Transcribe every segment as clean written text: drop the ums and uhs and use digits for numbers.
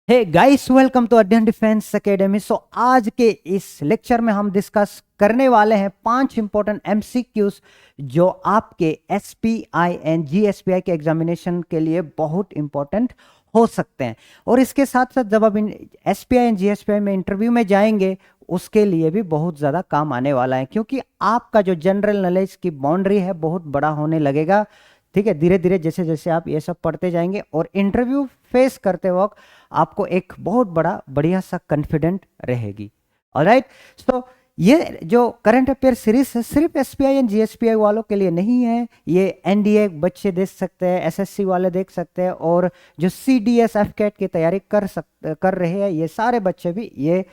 Hey guys, welcome to अध्ययन defence academy. आज के इस लेक्चर में हम डिस्कस करने वाले हैं 5 इंपॉर्टेंट एमसीक्यूज जो आपके एसपीआई एंड जीएसपीआई के एग्जामिनेशन के लिए बहुत इंपॉर्टेंट हो सकते हैं। और इसके साथ साथ जब आप एसपीआई एंड जीएसपीआई में इंटरव्यू में जाएंगे उसके लिए भी बहुत ज़्यादा काम आने वाला है, क्योंकि आपका जो जनरल नॉलेज की बाउंड्री है बहुत बड़ा होने लगेगा। ठीक है, धीरे धीरे जैसे जैसे आप ये सब पढ़ते जाएंगे और इंटरव्यू फेस करते वक्त आपको एक बहुत बड़ा बढ़िया सा कॉन्फिडेंट रहेगी। ऑलराइट, तो ये जो करंट अफेयर सीरीज है सिर्फ एसपीआई एंड जीएसपीआई वालों के लिए नहीं है। ये एनडीए बच्चे देख सकते हैं, एसएससी वाले देख सकते हैं, और जो सीडीएस एफकेट की तैयारी कर रहे हैं ये सारे बच्चे भी ये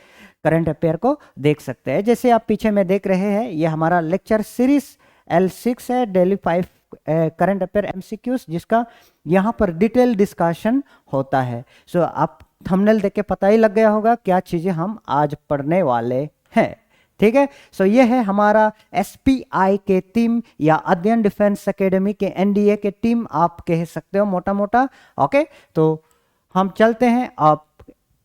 करंट अफेयर को देख सकते हैं। जैसे आप पीछे में देख रहे हैं ये हमारा लेक्चर सीरीज L6 है, डेली 5 करंट अफेयर एमसीक्यूज, जिसका यहाँ पर डिटेल डिस्कशन होता है। सो आप थंबनेल देख के पता ही लग गया होगा क्या चीजें हम आज पढ़ने वाले हैं। ठीक है, सो ये है हमारा एसपीआई के टीम या अध्ययन डिफेंस एकेडमी के एनडीए के टीम आप कह सकते हो मोटा मोटा। ओके, तो हम चलते हैं आप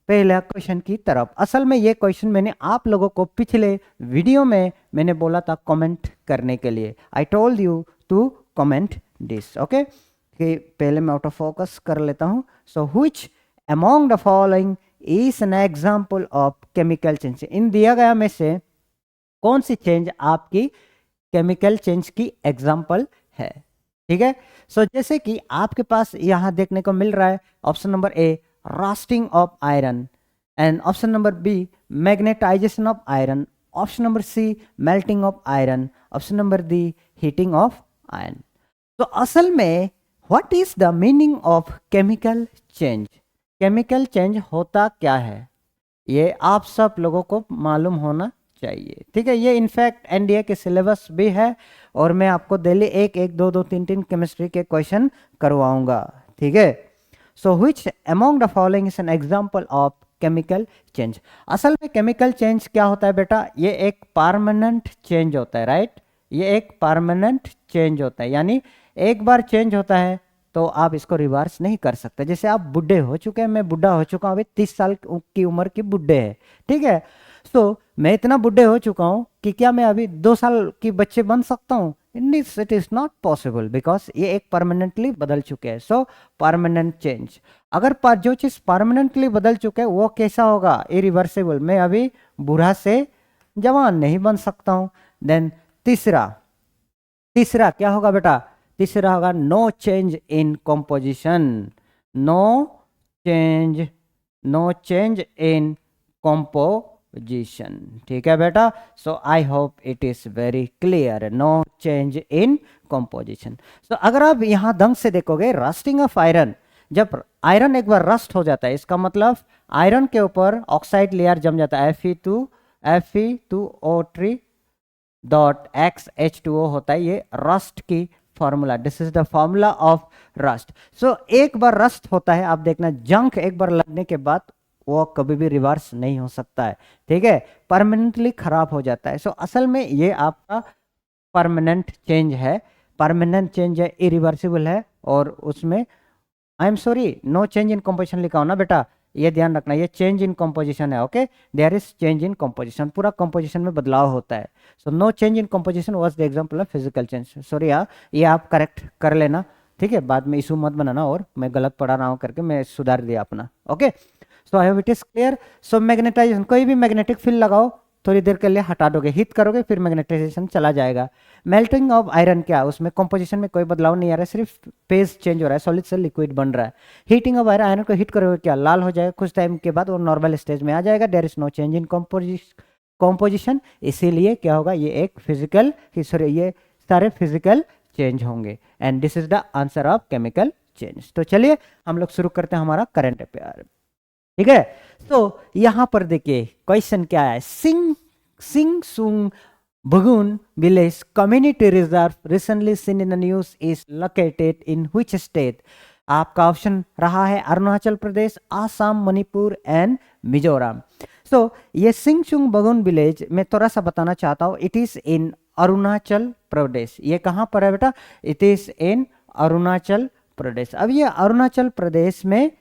पहला क्वेश्चन की तरफ। असल में ये क्वेश्चन मैंने आप लोगों को पिछले वीडियो में मैंने बोला था कमेंट करने के लिए। I told you to comment this. Okay, कि पहले मैं ऑटो फोकस कर लेता हूं। So which among the following is an example of chemical change. इन दिया गया में से कौन सी चेंज आपकी केमिकल चेंज की एग्जांपल है। ठीक है, सो जैसे कि आपके पास यहां देखने को मिल रहा है option number A rusting of iron, and option number B magnetization of iron, option number C melting of iron, option number D heating of iron। तो असल में what is the meaning of chemical change? Chemical change होता क्या है ये आप सब लोगों को मालूम होना चाहिए। ठीक है, ये इनफैक्ट एनडीए के सिलेबस भी है और मैं आपको डेली एक एक दो दो तीन तीन केमिस्ट्री के क्वेश्चन करवाऊंगा। ठीक है, सो which among the following is an example of chemical change? असल में केमिकल चेंज क्या होता है बेटा, ये एक परमानेंट चेंज होता है। राइट, ये एक परमानेंट चेंज होता है, यानी एक बार चेंज होता है तो आप इसको रिवर्स नहीं कर सकते। जैसे आप बुढ़े हो चुके हैं, मैं बुढ़ा हो चुका हूं, अभी 30 साल की उम्र की बुढ़े है। ठीक है, तो मैं इतना बुढ़े हो चुका हूं कि क्या मैं अभी 2 साल की बच्चे बन सकता हूं? It is not possible, because ये एक परमानेंटली बदल चुके हैं। सो परमानेंट चेंज, अगर जो चीज परमानेंटली बदल चुके हैं वो कैसा होगा, इरिवर्सिबल। मैं अभी बूढ़ा से जवान नहीं बन सकता हूं। देन तीसरा क्या होगा बेटा, तीसरा होगा no change in composition. No change in composition. ठीक है बेटा, so I hope it is very clear. No change in composition. So अगर आप यहां ढंग से देखोगे, रस्टिंग ऑफ आयरन, जब आयरन एक बार रस्ट हो जाता है इसका मतलब आयरन के ऊपर ऑक्साइड लेयर जम जाता है। Fe2O3 डॉट XH2O होता है, ये रस्ट की formula. This is the formula of rust. So एक बार रस्ट होता है, आप देखना जंक एक बार लगने के बाद वो कभी भी रिवर्स नहीं हो सकता है। ठीक है, परमानेंटली खराब हो जाता है। सो असल में ये आपका परमानेंट चेंज है, परमानेंट चेंज है, इरिवर्सिबल है। और उसमें I am sorry, no change in composition लिखा हो ना बेटा, ये ध्यान रखना, ये चेंज इन कंपोजिशन है। Okay, there is change in composition, पूरा कंपोजिशन में बदलाव होता है। So no change in composition was the example of physical change. Sorry यार, ये आप करेक्ट कर लेना। ठीक है, बाद में इशू मत बनाना और मैं गलत पढ़ा रहा हूँ करके मैं सुधार दिया अपना। Okay, so I hope it is clear. So magnetization, कोई भी मैग्नेटिक फील्ड लगाओ, थोड़ी देर के लिए हटा दोगे, हिट करोगे, फिर मैग्नेटाइजेशन चला जाएगा। मेल्टिंग ऑफ आयरन, क्या उसमें कंपोजिशन में कोई बदलाव नहीं आ रहा है, सिर्फ फेज चेंज हो रहा है, सॉलिड से लिक्विड बन रहा है। हीटिंग ऑफ आयरन, आयरन को हिट करोगे क्या लाल हो जाएगा, कुछ टाइम के बाद वो नॉर्मल स्टेज में आ जाएगा। There is no change in composition, इसीलिए क्या होगा, ये एक फिजिकल, सॉरी ये सारे फिजिकल चेंज होंगे। And this is the answer of chemical change. तो चलिए हम लोग शुरू करते हैं हमारा करंट अफेयर। ठीक है, तो यहां पर देखिए क्वेश्चन क्या है। Singchung Bugun village community reserve recently seen in the news is located in which state. आपका ऑप्शन रहा है अरुणाचल प्रदेश, आसाम, मणिपुर एंड मिजोरम। सो ये सिंग सुंग बगुन विलेज मैं थोड़ा सा बताना चाहता हूँ, इट इज इन अरुणाचल प्रदेश। ये कहां पर है बेटा, इट इज इन अरुणाचल प्रदेश। अब ये अरुणाचल प्रदेश में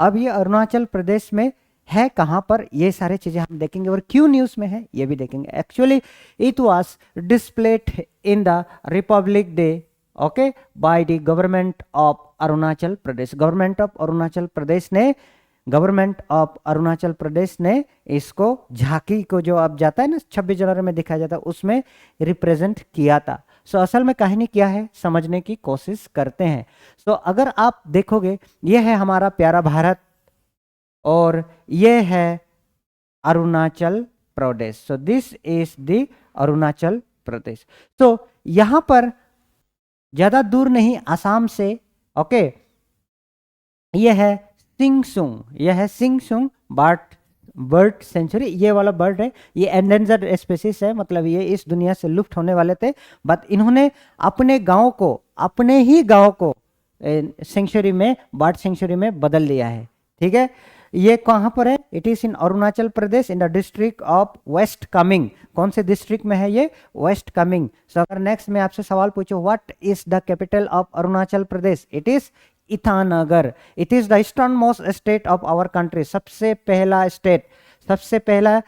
अब ये अरुणाचल प्रदेश में है कहाँ पर, ये सारे चीजें हम देखेंगे, और क्यों न्यूज में है ये भी देखेंगे। Actually it was displayed in the republic day, okay, by the government of Arunachal Pradesh. Government of Arunachal Pradesh ने इसको झांकी को जो अब जाता है ना 26 जनवरी में दिखाया जाता है, उसमें रिप्रेजेंट किया था। सो असल में कहानी क्या है समझने की कोशिश करते हैं। सो अगर आप देखोगे, ये है हमारा प्यारा भारत और ये है Arunachal Pradesh. So this is the Arunachal Pradesh. तो यहां पर ज्यादा दूर नहीं, आसाम से, ओके, ये है सिंगसुंग बर्ड सेंचुरी। ये वाला बर्ड है, ये एंडेंजर्ड स्पेसीज है, मतलब ये इस दुनिया से लुप्त होने वाले थे, बट इन्होंने अपने ही गांव को सेंचुरी में, बर्ड सेंचुरी में बदल लिया है। ठीक है, ये कहां पर है? It is in Arunachal Pradesh in the district of west Kameng. कौन से डिस्ट्रिक्ट में है ये? वेस्ट कामेंग। सो अगर नेक्स्ट में आपसे सवाल पूछो what is the capital of Arunachal Pradesh, it is Itanagar. It is the eastern most state of our country. सबसे पहला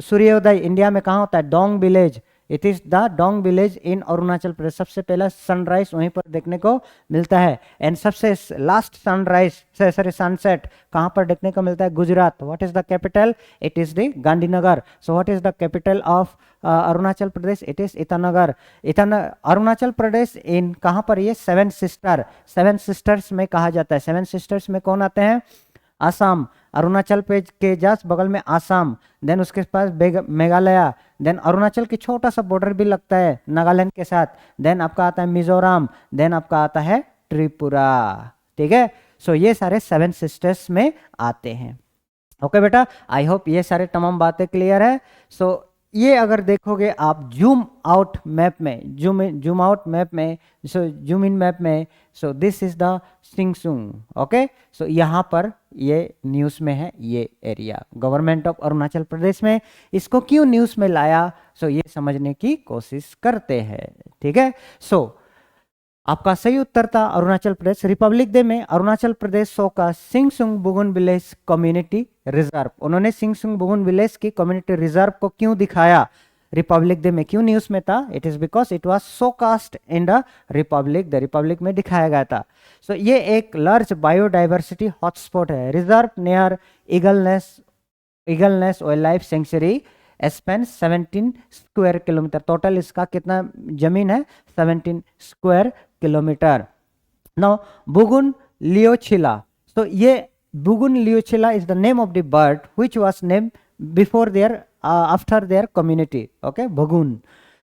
सूर्योदय इंडिया में कहाँ होता है? Dong village. It is the Dong village in Arunachal Pradesh. सबसे पहला सनराइज वहीं पर देखने को मिलता है। एंड सबसे लास्ट सनसेट कहाँ पर देखने को मिलता है? Gujarat. What is the capital? It is the Gandhinagar. So what is the capital of Arunachal Pradesh? It is Itanagar. Arunachal Pradesh in कहाँ पर? ये सेवन सिस्टर्स में कहा जाता है। सेवन सिस्टर्स में कौन आते हैं? आसाम। अरुणाचल पे के जस्ट बगल में आसाम, देन उसके पास मेघालय, देन अरुणाचल की छोटा सा बॉर्डर भी लगता है नागालैंड के साथ, देन आपका आता है मिजोरम, देन आपका आता है त्रिपुरा। ठीक है, सो ये सारे सेवन सिस्टर्स में आते हैं। ओके बेटा, आई होप ये सारे तमाम बातें क्लियर है। सो ये अगर देखोगे आप जूम इन मैप में, so this is the Singchung. Okay, so यहाँ पर ये न्यूज में है, ये area government of Arunachal Pradesh में। इसको क्यों न्यूज में लाया, सो ये समझने की कोशिश करते हैं। ठीक है, सो आपका सही उत्तर था अरुणाचल प्रदेश। रिपब्लिक डे में अरुणाचल प्रदेश शो का सिंगसुंग बुगुन विलेज कम्युनिटी रिजर्व, उन्होंने सिंगसुंग बुगुन विलेज की कम्युनिटी रिजर्व को क्यों दिखाया रिपब्लिक डे में, क्यों न्यूज में था? It is because it was showcased in the republic में दिखाया गया था। सो ये एक लार्ज बायोडाइवर्सिटी हॉटस्पॉट है। Reserve near Eaglenest wildlife sanctuary span 17 square kilometre. Total इसका कितना जमीन है? 17 square kilometre. Now Bugun liocichla, तो ये Bugun liocichla is the name of the bird which was named before their after their community. Okay, Bugun.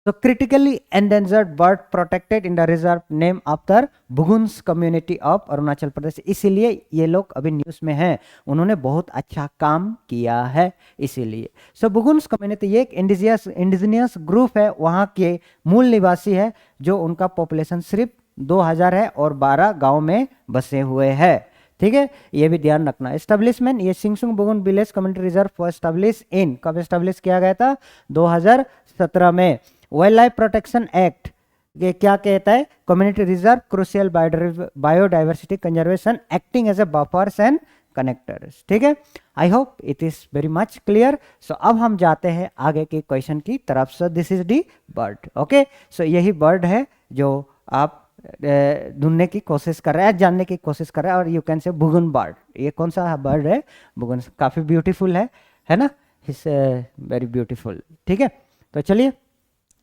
So critically endangered bird protected in the reserve name after Buguns community of Arunachal Pradesh. इसीलिए ये लोग अभी news में हैं, उन्होंने बहुत अच्छा काम किया है इसीलिए। सो बुगुन्स कम्युनिटी ये एक इंडिजिनियस ग्रुप है, वहाँ के मूल निवासी है, जो उनका पॉपुलेशन सिर्फ 2000 है और 12 गांव में बसे हुए हैं। ठीक है, ये भी ध्यान रखना। एस्टेब्लिशमेंट, ये Singchung Bugun village community reserve establish in, कब एस्टेब्लिश किया गया था? 2017 में। वाइल्ड लाइफ प्रोटेक्शन एक्ट ये क्या कहता है? Community reserve crucial biodiversity conservation acting as a buffers and connectors. ठीक है, I hope it is very much clear. So अब हम जाते हैं आगे के क्वेश्चन की तरफ। So this is the bird. Okay, so यही बर्ड है जो आप ढूंढने की कोशिश कर रहे हैं, जानने की कोशिश कर रहे हैं, और you can say Bugun bird. ये कौन सा बर्ड है? बुगुन। काफी ब्यूटीफुल है ना? It's very beautiful. ठीक है, तो चलिए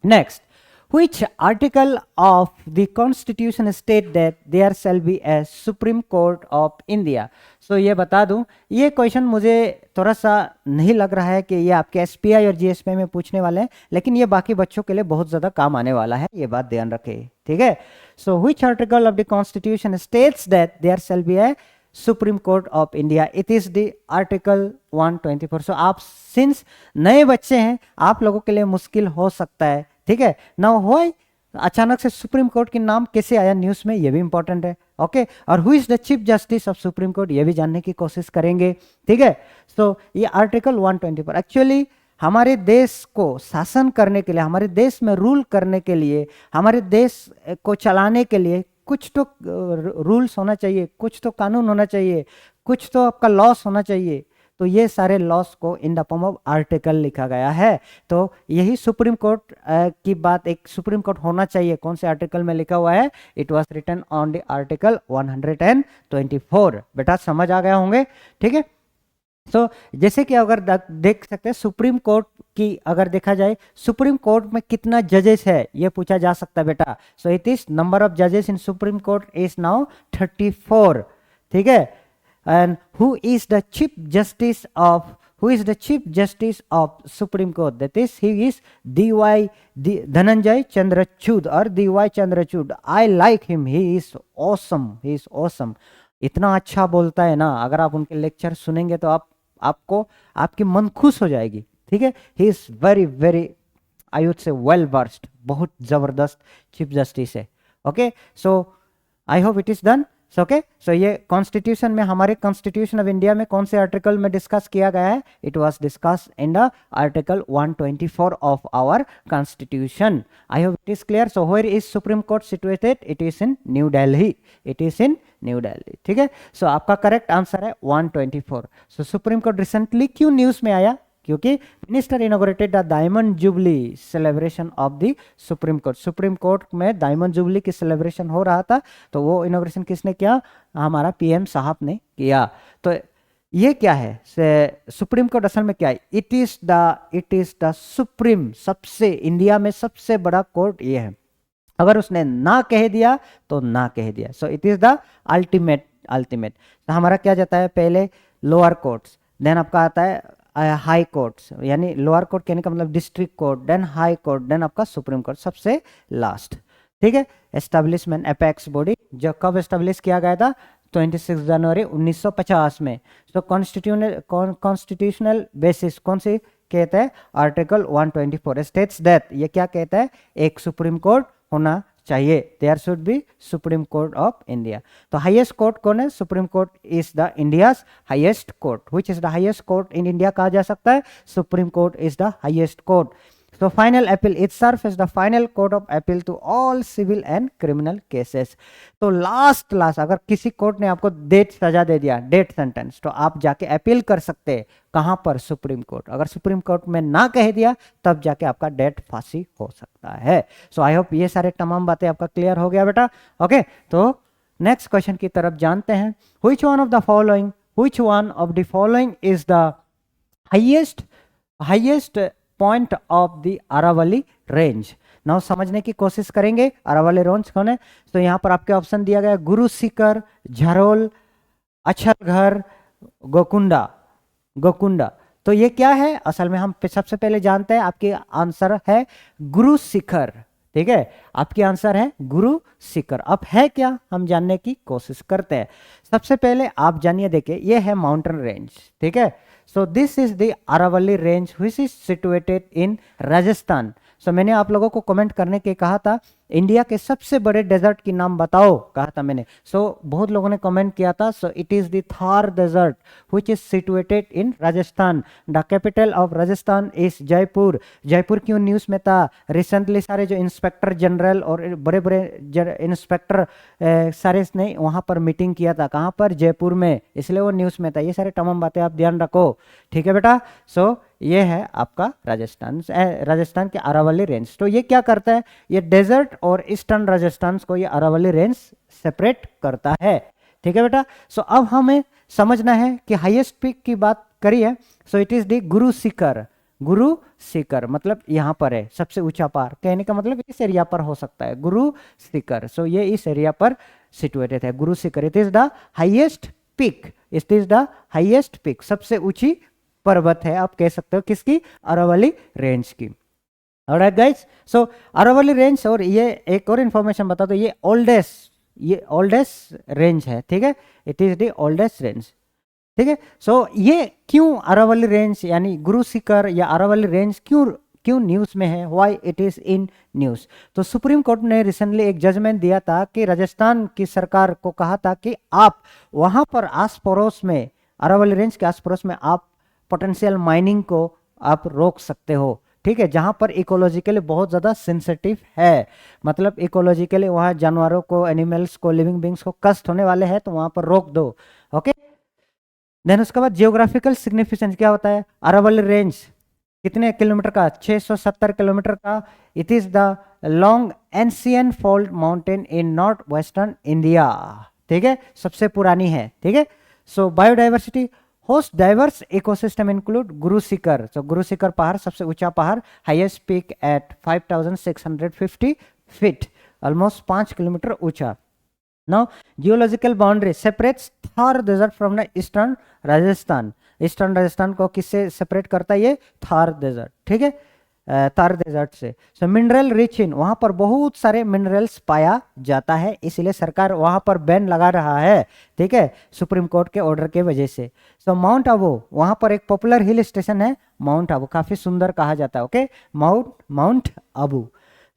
next. Which article of the Constitution state that there shall be a Supreme Court of India? So ये बता दूं, ये क्वेश्चन मुझे थोड़ा सा नहीं लग रहा है कि ये आपके SPI और GSPI में पूछने वाले हैं, लेकिन ये बाकी बच्चों के लिए बहुत ज़्यादा काम आने वाला है, ये बात ध्यान रखें। ठीक है, so which article of the Constitution states that there shall be a supreme Court of India? It is the article 124। सो आप सिंस नए बच्चे हैं, आप लोगों के लिए मुश्किल हो सकता है। ठीक है, नाउ व्हाई अचानक से सुप्रीम कोर्ट के नाम कैसे आया न्यूज में, ये भी इंपॉर्टेंट है। ओके, और who is the chief justice of supreme court, ये भी जानने की कोशिश करेंगे। ठीक है, सो ये आर्टिकल 124 एक्चुअली हमारे देश को शासन करने के लिए, हमारे देश में रूल करने के लिए, हमारे देश को चलाने के लिए कुछ तो रूल्स होना चाहिए, कुछ तो कानून होना चाहिए, कुछ तो आपका लॉस होना चाहिए, तो ये सारे लॉस को in the form of article लिखा गया है। तो यही सुप्रीम कोर्ट की बात, एक सुप्रीम कोर्ट होना चाहिए, कौन से आर्टिकल में लिखा हुआ है, it was written on the article 124। बेटा समझ आ गया होंगे, ठीक है। तो जैसे कि अगर देख सकते हैं सुप्रीम कोर्ट की, अगर देखा जाए सुप्रीम कोर्ट में कितना जजेस है ये पूछा जा सकता है बेटा। सो इट इज नंबर ऑफ जजेस इन सुप्रीम कोर्ट इज नाउ 34, ठीक है। And who is the chief justice of, who is the chief justice of supreme court, that is he is Dhananjay Chandrachud or dy Chandrachud. I like him, he is awesome. इतना अच्छा बोलता है ना, अगर आप उनके लेक्चर सुनेंगे तो आपको आपकी मन खुश हो जाएगी, ठीक है। He is very I would say well versed, बहुत जबरदस्त चीफ जस्टिस है। Okay, so I hope it is done. Okay, so ये कॉन्स्टिट्यूशन में, हमारे कॉन्स्टिट्यूशन ऑफ इंडिया में कौन से आर्टिकल में डिस्कस किया गया है, it was discuss in the article 124 of our constitution. I hope it is clear. So where is Supreme Court situated, it is in New Delhi, it is in New Delhi, ठीक है। So आपका correct answer है 124। So Supreme Court recently क्यों news में आया, क्योंकि minister inaugurated the diamond jubilee celebration of the Supreme Court. Supreme Court में diamond jubilee की सेलिब्रेशन हो रहा था, तो वो इनॉग्रेशन किसने किया, हमारा पीएम साहब ने किया। तो ये क्या है, सुप्रीम कोर्ट असल में क्या है, इट इज द सुप्रीम, सबसे इंडिया में सबसे बड़ा कोर्ट ये है। अगर उसने ना कह दिया तो ना कह दिया। सो इट इज द अल्टीमेट। तो हमारा क्या जाता है, पहले लोअर कोर्ट्स, देन आपका आता है हाई कोर्ट्स, यानी लोअर कोर्ट कहने का मतलब district court, then high court, then आपका सुप्रीम कोर्ट सबसे लास्ट, ठीक है। एस्टेब्लिशमेंट एपेक्स बॉडी जो कब एस्टेब्लिश किया गया था, 26 जनवरी 1950 में। तो कॉन्स्टिट्यूशनल बेसिस कौन सी कहता है, आर्टिकल 124 स्टेट्स दैट, ये क्या कहता है, एक सुप्रीम कोर्ट होना चाहिए, there should be Supreme Court of India. तो हाईएस्ट कोर्ट कौन है, Supreme Court is the India's highest court. Which is the highest court in India कहा जा सकता है, Supreme Court is the highest court. So final appeal, it serves as the final court of appeal to all civil and criminal cases. तो last अगर किसी court ने आपको death सजा दे दिया, डेथ सेंटेंस, तो आप जाके अपील कर सकते हैं, कहां पर, सुप्रीम कोर्ट। अगर सुप्रीम कोर्ट में ना कह दिया तब जाके आपका डेथ फांसी हो सकता है। सो आई होप ये सारे तमाम बातें आपका क्लियर हो गया बेटा। ओके, तो नेक्स्ट क्वेश्चन की तरफ जानते हैं। Which one of the following is the highest point of the Aravali range. Now समझने की कोशिश करेंगे अरावली रेंज कौन है। तो यहां पर आपके ऑप्शन दिया गया, गुरु शिखर, झरोल, अछलघर, गोकुंडा। तो ये क्या है, असल में हम सबसे पहले जानते हैं, आपके आंसर है गुरु शिखर, ठीक है। आपकी आंसर है गुरु शिखर। अब है क्या, हम जानने की कोशिश करते हैं। सबसे पहले आप जानिए, देखिए ये है माउंटेन रेंज, ठीक है। So this is the Aravalli range which is situated in Rajasthan. So मैंने आप लोगों को कमेंट करने के कहा था, इंडिया के सबसे बड़े डेजर्ट की नाम बताओ, कहा था मैंने। बहुत लोगों ने कमेंट किया था। So it is the Thar desert which is situated in Rajasthan. The capital of Rajasthan is Jaipur. Jaipur क्यों न्यूज में था, रिसेंटली सारे जो इंस्पेक्टर जनरल और बड़े बड़े इंस्पेक्टर सारे ने वहां पर मीटिंग किया था, कहां पर, जयपुर में, इसलिए वो न्यूज में था। ये सारे तमाम बातें आप ध्यान रखो, ठीक है बेटा। सो ये है आपका राजस्थान के अरावली रेंज। तो ये क्या करता है, ये डेजर्ट और ईस्टर्न राजस्थान को ये अरावली रेंज सेपरेट करता है, ठीक है बेटा। सो अब हमें समझना है कि हाईएस्ट पीक की बात करिए। सो it is the Guru Shikhar मतलब यहां पर है, सबसे ऊंचा पार, कहने का मतलब इस एरिया पर हो सकता है, गुरु शिखर। सो ये इस एरिया पर सिचुएटेड है, Guru Shikhar. It is the highest peak, सबसे ऊंची पर्वत है, आप कह सकते हो किसकी, अरावली रेंज की। Alright guys, so Aravalli range, और ये एक और इंफॉर्मेशन बता दो, ये ओल्डेस्ट रेंज है, ठीक है। It is the oldest range, ठीक है। सो ये क्यों अरावली रेंज यानी गुरु शिखर या अरावली रेंज क्यों न्यूज में है, why it is in news. तो सुप्रीम कोर्ट ने रिसेंटली एक जजमेंट दिया था कि राजस्थान की सरकार को कहा था कि आप वहां पर आस पड़ोस में, अरावली रेंज के आस पड़ोस में आप पोटेंशियल माइनिंग को आप रोक सकते हो, ठीक है, जहां पर इकोलॉजिकली बहुत ज्यादा सेंसिटिव है, मतलब इकोलॉजिकली वहां जानवरों को, एनिमल्स को, लिविंग बींग्स को कष्ट होने वाले हैं, तो वहां पर रोक दो। ओके, देन उसके बाद जियोग्राफिकल सिग्निफिकेंस क्या होता है, अरावली रेंज कितने किलोमीटर का, 670 किलोमीटर का। It is the long ancient fold mountain in north western India, ठीक है, सबसे पुरानी है, ठीक है। So biodiversity, host diverse ecosystem include Guru Shikhar, so Guru Shikhar पहाड़ सबसे ऊंचा पहाड़, highest peak at 5650 feet, almost 5 kilometre ऊंचा। Now, geological boundary separates Thar desert from the eastern Rajasthan. Eastern Rajasthan को किससे सेपरेट करता है, ये थार डेजर्ट, ठीक है, थार डेजर्ट से। सो मिनरल रिच इन, वहां पर बहुत सारे मिनरल्स पाया जाता है, इसलिए सरकार वहां पर बैन लगा रहा है, ठीक है, सुप्रीम कोर्ट के ऑर्डर के वजह से। सो माउंट आबू, वहां पर एक पॉपुलर हिल स्टेशन है माउंट आबू, काफी सुंदर कहा जाता है, okay, mount Abu.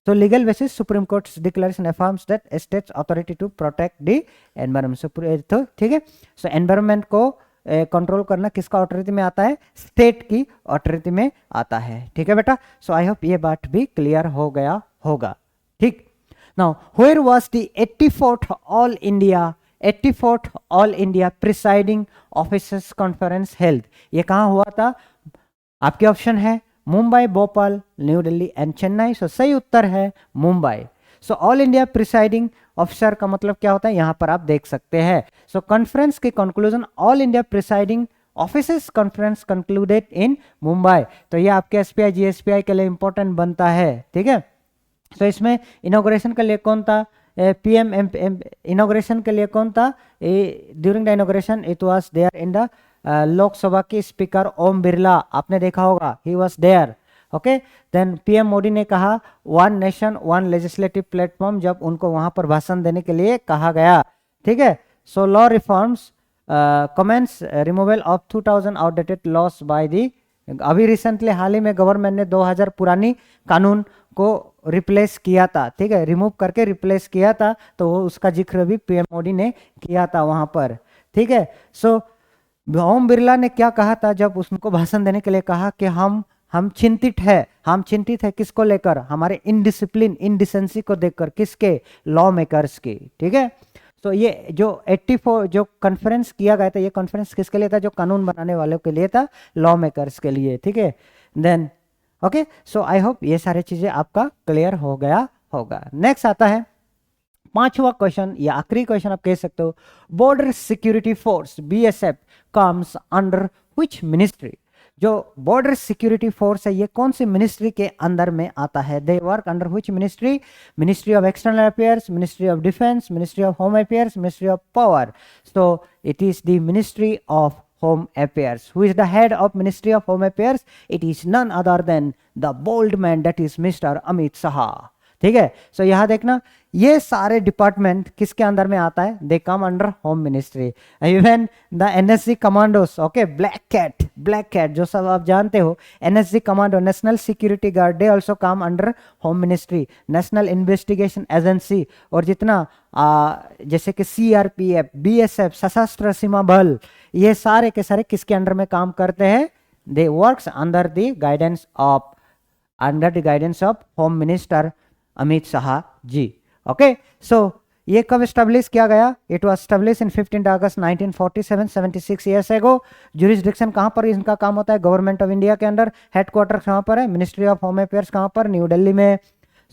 So legal basis, Supreme Court's declaration affirms that a state's authority to protect the environment. तो ठीक है, so environment को कंट्रोल करना किसका ऑथोरिटी में आता है, स्टेट की ऑथोरिटी में आता है, ठीक है बेटा। सो आई होप ये बात भी क्लियर हो गया होगा, ठीक। Now where was the 84th all India presiding officers conference health, ये कहाँ हुआ था, आपके ऑप्शन है Mumbai, Bhopal, New Delhi and Chennai. So सही उत्तर है Mumbai. So all India presiding officer का मतलब क्या होता है, यहां पर आप देख सकते हैं। सो कॉन्फ्रेंस के conclusion, all India presiding officers conference concluded in Mumbai. तो ये आपके एसपीआई जीएसपीआई के लिए इंपॉर्टेंट बनता है, ठीक है। सो इसमें इनॉग्रेशन के लिए कौन था, पीएम इनॉग्रेशन के लिए कौन था, during the inauguration it was there in the Lok Sabha के स्पीकर ओम बिरला, आपने देखा होगा, he was there, okay. Then PM Modi ने कहा one nation one legislative platform, जब उनको वहां पर भाषण देने के लिए कहा गया, ठीक है। So law reforms comments removal of 2000 outdated loss by the, अभी रिसेंटली हाल ही में गवर्नमेंट ने 2000 पुरानी कानून को रिप्लेस किया था, ठीक है, रिमूव करके रिप्लेस किया था, तो वो उसका जिक्र भी पीएम मोदी ने किया था वहां पर, ठीक है। सो ओम बिरला ने क्या कहा था जब उनको भाषण देने के लिए कहा कि हम चिंतित है किसको लेकर, हमारे इनडिसिप्लिन इंडिसेंसी को देखकर, किसके, लॉ मेकर्स की, ठीक है। तो ये जो 84 जो कॉन्फ्रेंस किया गया था, ये कॉन्फ्रेंस किसके लिए था, जो कानून बनाने वालों के लिए था, लॉ मेकर्स के लिए, ठीक है। Then okay, so I hope ये सारी चीजें आपका क्लियर हो गया होगा। नेक्स्ट आता है पांचवा क्वेश्चन या आखिरी क्वेश्चन आप कह सकते हो, border security force BSF comes under which ministry, जो बॉर्डर सिक्योरिटी फोर्स है ये कौन सी मिनिस्ट्री के अंदर में आता है, they work under which ministry, ministry of external affairs, ministry of defence, ministry of home affairs, ministry of power. So it is the ministry of Home Affairs. Who is the head of Ministry of Home Affairs? It is none other than the bold man, that is Mr. Amit Shah. ठीक है, सो यहां देखना ये सारे department किसके अंदर में आता है, they come under home ministry. Even the NSG commandos, okay, black cat जो सब आप जानते हो, NSG commando, national security guard, they also come under home ministry, national investigation agency, और जितना जैसे कि सीआरपीएफ, बीएसएफ, सशस्त्र सीमा बल, ये सारे के सारे किसके अंडर में काम करते हैं, they works under the guidance of home minister Amit Shah ji, okay. So ये कब स्टैब्लिश किया गया, it was establish in 15 August 1947, 76 years ago. Jurisdiction कहाँ पर इनका काम होता है, गवर्नमेंट ऑफ इंडिया के अंदर। हेडक्वार्टर कहाँ पर है, मिनिस्ट्री ऑफ होम अफेयर्स कहाँ पर, न्यू दिल्ली में।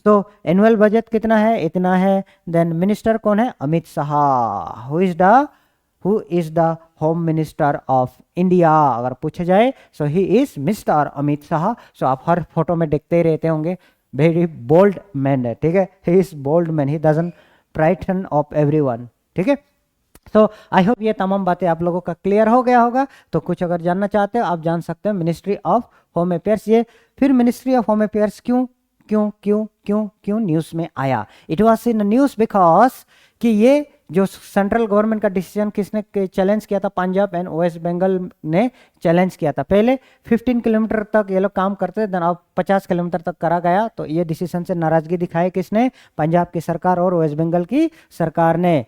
तो एनुअल बजट कितना है, इतना है। देन मिनिस्टर कौन है, Amit Shah. Who is the home minister of India, अगर पूछा जाए so he is mister Amit Shah. सो आप हर फोटो में देखते ही रहते होंगे, वेरी बोल्ड मैन है, ठीक है, he is bold man, he doesn't frighten of everyone, ठीक है। तो आई होप ये तमाम बातें आप लोगों का क्लियर हो गया होगा। तो कुछ अगर जानना चाहते हो आप जान सकते हो मिनिस्ट्री ऑफ होम अफेयर्स। ये फिर मिनिस्ट्री ऑफ होम अफेयर्स क्यों न्यूज में आया, it was in news because कि ये जो सेंट्रल गवर्नमेंट का डिसीजन किसने चैलेंज किया था, पंजाब एंड वेस्ट बंगाल ने चैलेंज किया था। पहले 15 किलोमीटर तक ये लोग काम करते थे, अब 50 किलोमीटर तक करा गया। तो ये डिसीजन से नाराजगी दिखाई किसने, पंजाब की सरकार और वेस्ट बंगाल की सरकार ने।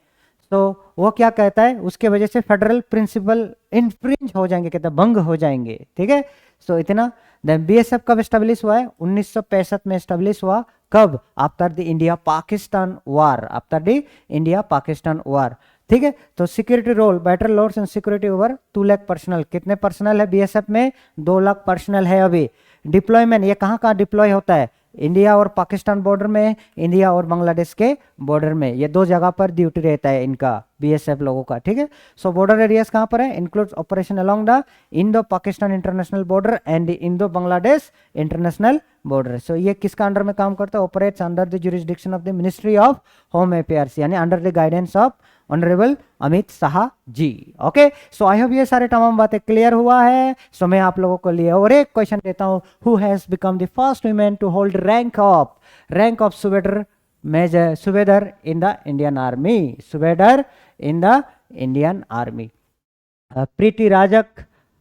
तो वो क्या कहता है, उसके वजह से फेडरल प्रिंसिपल इनफ्रिंज हो जाएंगे, कहते हैं भंग हो जाएंगे, ठीक है। सो इतना। देन बीएसएफ कब एस्टेब्लिश हुआ है, 1965 में एस्टेब्लिश हुआ। कब, after the India Pakistan war, after the India Pakistan war. ठीक है। तो security role, better loads and security over 2 lakh personnel. कितने पर्सनल है बीएसएफ में? 2 लाख पर्सनल है अभी। डिप्लॉयमेंट, ये कहाँ कहाँ डिप्लॉय होता है? इंडिया और पाकिस्तान बॉर्डर में, इंडिया और बांग्लादेश के बॉर्डर में, ये 2 जगह पर ड्यूटी रहता है इनका, बीएसएफ लोगों का, ठीक है। सो बॉर्डर एरियाज कहाँ पर है? Includes operation along the Indo Pakistan international border and Indo Bangladesh international border. So ये किसका अंडर में काम करता है? Operates under the jurisdiction of the ministry of home affairs, यानी under the guidance of honourable Amit Shah ji. Okay, so I hope ये सारे तमाम बातें क्लियर हुआ है। सो मैं आप लोगों को लिए और एक क्वेश्चन देता हूं, who has become the first women to hold rank of subedar major, subedar in the Indian army, subedar in the Indian army? Preeti Rajak,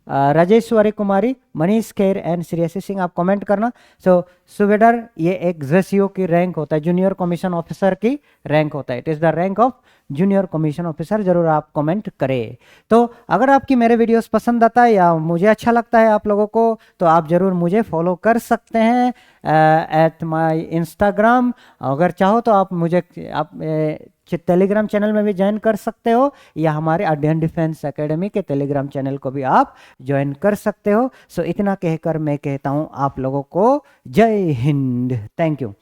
Rajeshwari Kumari, Manish Kher and Shreyasi Singh. आप कमेंट करना। सो सुबेदर ये एक जेसीओ की रैंक होता है, जूनियर कमीशन ऑफिसर की रैंक होता है। It is the rank of junior commission officer. जरूर आप कमेंट करें। तो अगर आपकी मेरे वीडियोस पसंद आता है या मुझे अच्छा लगता है आप लोगों को, तो आप जरूर मुझे फॉलो कर सकते हैं एट माय इंस्टाग्राम। अगर चाहो तो आप मुझे टेलीग्राम चैनल में भी ज्वाइन कर सकते हो, या हमारे अध्ययन डिफेंस एकेडमी के टेलीग्राम चैनल को भी आप ज्वाइन कर सकते हो। सो इतना कहकर मैं कहता हूं आप लोगों को जय हिंद। Thank you.